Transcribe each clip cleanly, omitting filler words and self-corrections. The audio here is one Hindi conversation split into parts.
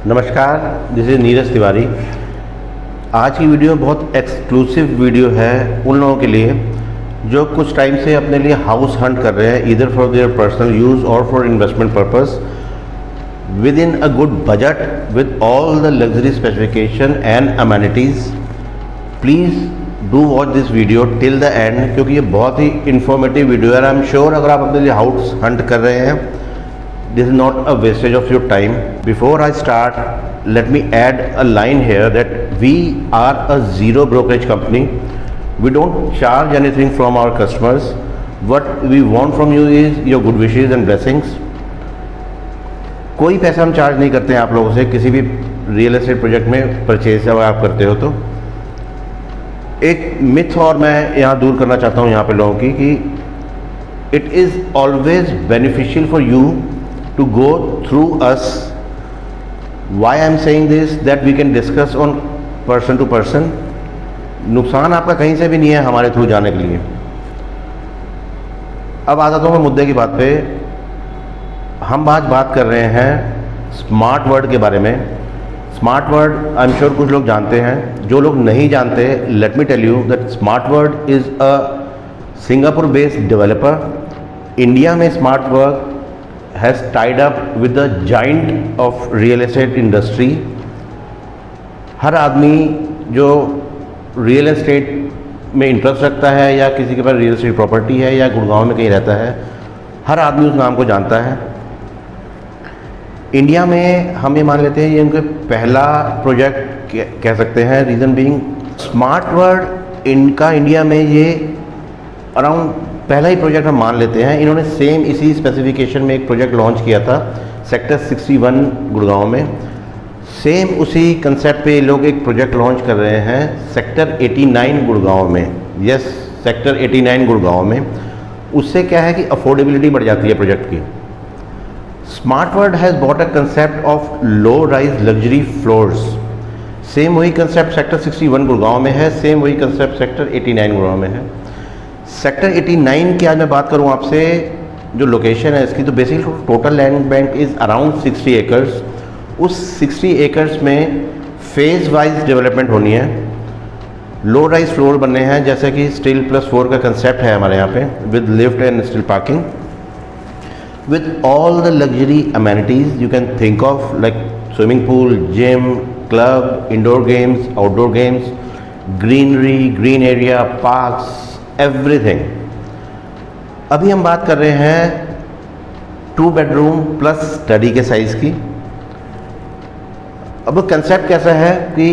नमस्कार, दिस इज़ नीरज तिवारी। आज की वीडियो बहुत एक्सक्लूसिव वीडियो है उन लोगों के लिए जो कुछ टाइम से अपने लिए हाउस हंट कर रहे हैं, either for their personal use or for investment purpose with in a good budget with all the luxury specification and amenities. Please do watch this video till the end, क्योंकि ये बहुत ही इंफॉर्मेटिव वीडियो है। आई एम श्योर अगर आप अपने लिए हाउस हंट कर रहे हैं, this is not a wastage of your time. Before I start, let me add a line here that we are a zero brokerage company. We don't charge anything from our customers. What we want from you is your good wishes and blessings. कोई पैसा हम चार्ज नहीं करते हैं आप लोगों से किसी भी रियल एस्टेट प्रोजेक्ट में परचेज अगर आप करते हो तो। एक मिथ और मैं यहाँ दूर करना चाहता हूँ यहाँ पे लोगों की कि it is always beneficial for you to go through us. Why I am saying this, that we can discuss on person to person. नुकसान आपका कहीं से भी नहीं है हमारे थ्रू जाने के लिए। अब आ जाता हूँ मैं मुद्दे की बात पे। हम आज बात कर रहे हैं स्मार्ट वर्ड के बारे में। Smart World I am sure कुछ लोग जानते हैं, जो लोग नहीं जानते, let me tell you that Smart World is a Singapore based developer. India में Smart World has tied up with the giant of real estate industry. हर आदमी जो रियल एस्टेट में इंटरेस्ट रखता है या किसी के पास रियल एस्टेट प्रॉपर्टी है या गुड़गांव में कहीं रहता है, हर आदमी उस नाम को जानता है। इंडिया में हम ये मान लेते हैं ये उनका पहला प्रोजेक्ट कह सकते हैं। रीज़न बीइंग स्मार्ट वर्ड इनका इंडिया में ये अराउंड पहला ही प्रोजेक्ट हम मान लेते हैं। इन्होंने सेम इसी स्पेसिफिकेशन में एक प्रोजेक्ट लॉन्च किया था सेक्टर 61 गुड़गांव में। सेम उसी कंसेप्ट पे लोग एक प्रोजेक्ट लॉन्च कर रहे हैं सेक्टर 89 गुड़गांव में। यस, सेक्टर 89 गुड़गांव में। उससे क्या है कि अफोर्डेबिलिटी बढ़ जाती है प्रोजेक्ट की। Smart word has bought a concept of low rise luxury floors. Same वही कंसेप्ट सेक्टर 61 गुड़गांव में है, सेम वही कंसेप्ट सेक्टर 89 गुड़गांव में है। सेक्टर 89 की आज मैं बात करूं आपसे, जो लोकेशन है इसकी, तो basically total land bank is around 60 acres. उस 60 एकर्स में फेज़ वाइज डेवलपमेंट होनी है। लो राइज फ्लोर बनने हैं, जैसे कि स्टील +4 का कंसेप्ट है हमारे यहाँ पे, with lift and stilt parking, with all the luxury amenities you can think of, like swimming pool, gym, club, indoor games, outdoor games, greenery, green area, parks, everything. अभी हम बात कर रहे हैं 2 बेडरूम प्लस स्टडी के साइज़ की। अब कंसेप्ट कैसा है कि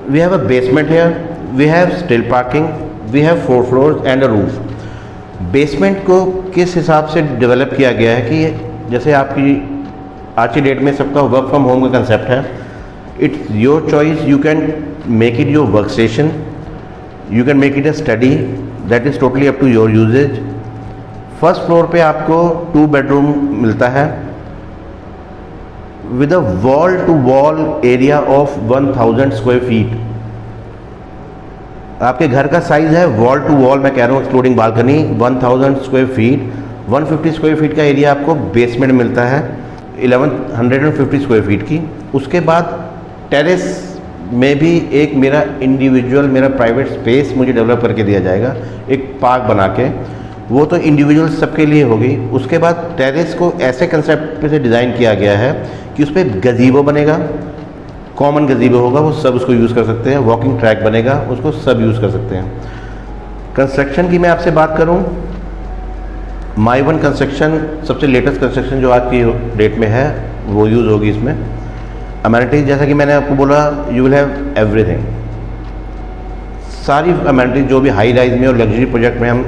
we have a basement here, we have stilt parking, we have 4 floors and a roof. Basement को किस हिसाब से डेवलप किया गया है कि जैसे आपकी आज की डेट में सबका वर्क फ्रॉम होम का कंसेप्ट है। It's your choice, you can make it your work station, you can make it a study, that is totally up to your usage. First floor पे आपको 2 बेडरूम मिलता है with a wall to wall area of 1000 square feet. आपके घर का साइज है वॉल टू वॉल, मैं कह रहा हूँ excluding balcony, 1000 square feet. 150 square feet का एरिया आपको बेसमेंट मिलता है 1150 स्क्वायर फीट की। उसके बाद टेरेस में भी एक मेरा इंडिविजुअल, मेरा प्राइवेट स्पेस मुझे डेवलप करके दिया जाएगा, एक पार्क बना के। वो तो इंडिविजुअल सबके लिए होगी। उसके बाद टेरेस को ऐसे कंसेप्ट पे से डिज़ाइन किया गया है कि उस पर गज़ीबो बनेगा, कॉमन गज़ीबो होगा, वो सब उसको यूज़ कर सकते हैं। वॉकिंग ट्रैक बनेगा, उसको सब यूज़ कर सकते हैं। कंस्ट्रक्शन की मैं आपसे बात करूँ, माई वन कंस्ट्रक्शन सबसे लेटेस्ट कंस्ट्रक्शन जो आज की डेट में है वो यूज़ होगी इसमें। अमेनिटीज़ जैसा कि मैंने आपको बोला, यू विल हैव एवरीथिंग। सारी अमेनिटीज़ जो भी हाई राइज में और लग्जरी प्रोजेक्ट में हम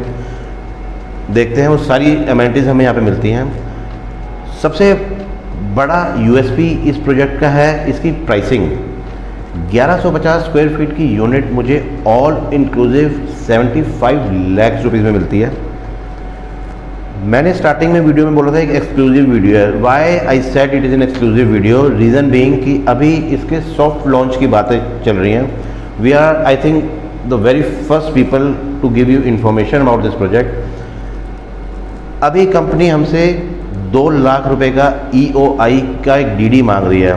देखते हैं वो सारी अमेनिटीज़ हमें यहाँ पे मिलती हैं। सबसे बड़ा यूएसपी इस प्रोजेक्ट का है इसकी प्राइसिंग। 1150 स्क्वायर फीट की यूनिट मुझे ऑल इंक्लूसिव 75 लाख रुपीज़ में मिलती है। मैंने स्टार्टिंग में वीडियो में बोला था एक एक्सक्लूसिव वीडियो है। Why I said it is an exclusive video, reason being कि अभी इसके सॉफ्ट लॉन्च की बातें चल रही हैं। We are I think the very first people to give you information about this project. अभी कंपनी हमसे 2 लाख रुपए का EOI का एक DD मांग रही है।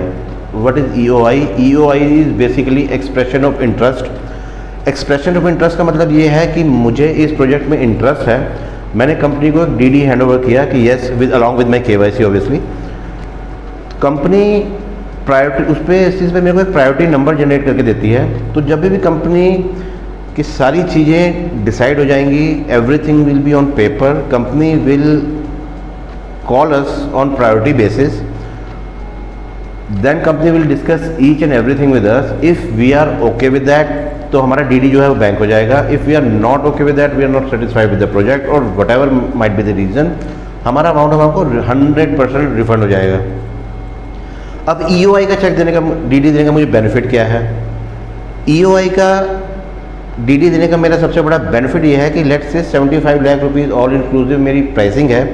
What is EOI? EOI is basically expression of interest. Expression of interest का मतलब ये है कि मुझे इस प्रोजेक्ट में इंटरेस्ट है, मैंने कंपनी को एक DD हैंड ओवर किया कि yes with along with my KYC obviously. Company priority उस पर इस चीज़ पे मेरे को एक प्रायोरिटी नंबर जनरेट करके देती है। तो जब भी कंपनी की सारी चीज़ें डिसाइड हो जाएंगी, everything will be on paper, company will call us on priority basis, then company will discuss each and everything with us. If we are okay with that तो हमारा DD जो है वो बैंक हो जाएगा। If we are not okay with that, we are not satisfied with the project or whatever might be the reason, हमारा अमाउंट हमको 100% रिफंड हो जाएगा। अब EOI का चेक देने का, DD देने का मुझे बेनिफिट क्या है? EOI का DD देने का मेरा सबसे बड़ा बेनिफिट ये है कि लेट से 75 लाख रुपीज़ ऑल इंक्लूसिव मेरी प्राइसिंग है।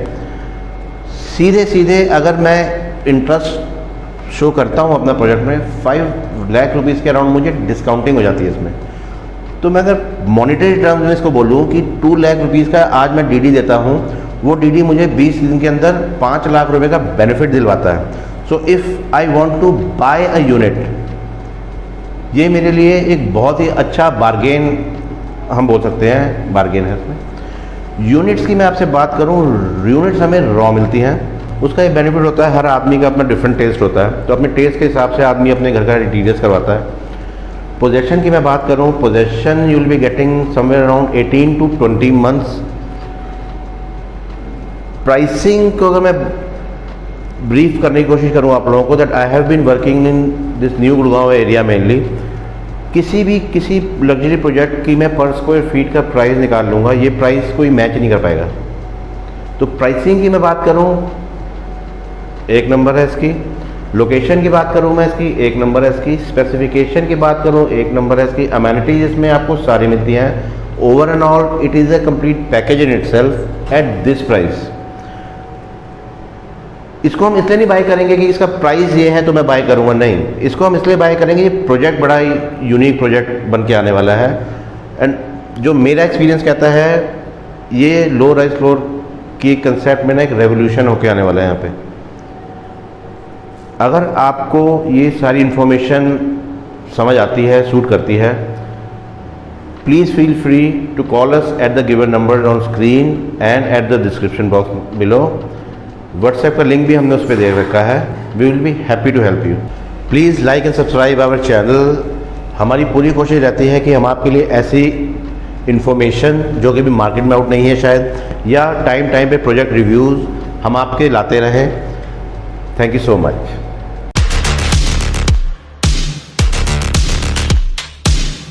सीधे सीधे अगर मैं इंटरेस्ट शो करता हूँ अपना प्रोजेक्ट में, 5 लाख रुपीज़ के अराउंड मुझे डिस्काउंटिंग हो जाती है इसमें। तो मैं अगर मॉनिटरी टर्म्स में इसको बोलूँ कि 2 लाख रुपीज़ का आज मैं DD देता हूँ, वो DD मुझे 20 दिन के अंदर 5 लाख रुपए का बेनिफिट दिलवाता है। So if I want to buy a unit, ये मेरे लिए एक बहुत ही अच्छा बार्गेन हम बोल सकते हैं, बार्गेन है इसमें। यूनिट्स की मैं आपसे बात करूँ, यूनिट्स हमें रॉ मिलती हैं, उसका एक बेनिफिट होता है, हर आदमी का अपना डिफरेंट टेस्ट होता है, तो अपने टेस्ट के हिसाब से आदमी अपने घर का डिटेल्स करवाता है। पोजेशन की मैं बात करूँ, possession you will be getting somewhere around 18 to 20 months. Pricing को अगर मैं ब्रीफ करने की कोशिश करूँ आप लोगों को, that I have been working in this new Gurgaon area mainly. किसी लग्जरी प्रोजेक्ट की मैं पर स्क्वायर फीट का प्राइस निकाल लूँगा, ये प्राइस कोई मैच नहीं कर पाएगा। तो प्राइसिंग की मैं बात करूँ, एक नंबर है इसकी। लोकेशन की बात करूँ मैं इसकी, एक नंबर है इसकी। स्पेसिफिकेशन की बात करूँ, एक नंबर है इसकी। अमेनिटीज इसमें आपको सारी मिलती हैं। Over and all it is a complete package in itself at this price. इसको हम इसलिए नहीं बाय करेंगे कि इसका प्राइस ये है तो मैं बाय करूँगा, नहीं। इसको हम इसलिए बाय करेंगे, ये प्रोजेक्ट बड़ा ही यूनिक प्रोजेक्ट बन के आने वाला है। एंड जो मेरा एक्सपीरियंस कहता है, ये लो राइज फ्लोर की कंसेप्ट में ना एक रेवोल्यूशन होके आने वाला है यहाँ पे। अगर आपको ये सारी इन्फॉर्मेशन समझ आती है, सूट करती है, please feel free to call us at the given number on screen and at the description box below. WhatsApp का लिंक भी हमने उस पर दे रखा है। We will be happy to help you. Please like and subscribe our channel. हमारी पूरी कोशिश रहती है कि हम आपके लिए ऐसी इन्फॉर्मेशन जो कि भी मार्केट में आउट नहीं है शायद, या टाइम पे प्रोजेक्ट रिव्यूज़ हम आपके लाते रहें। Thank you so much.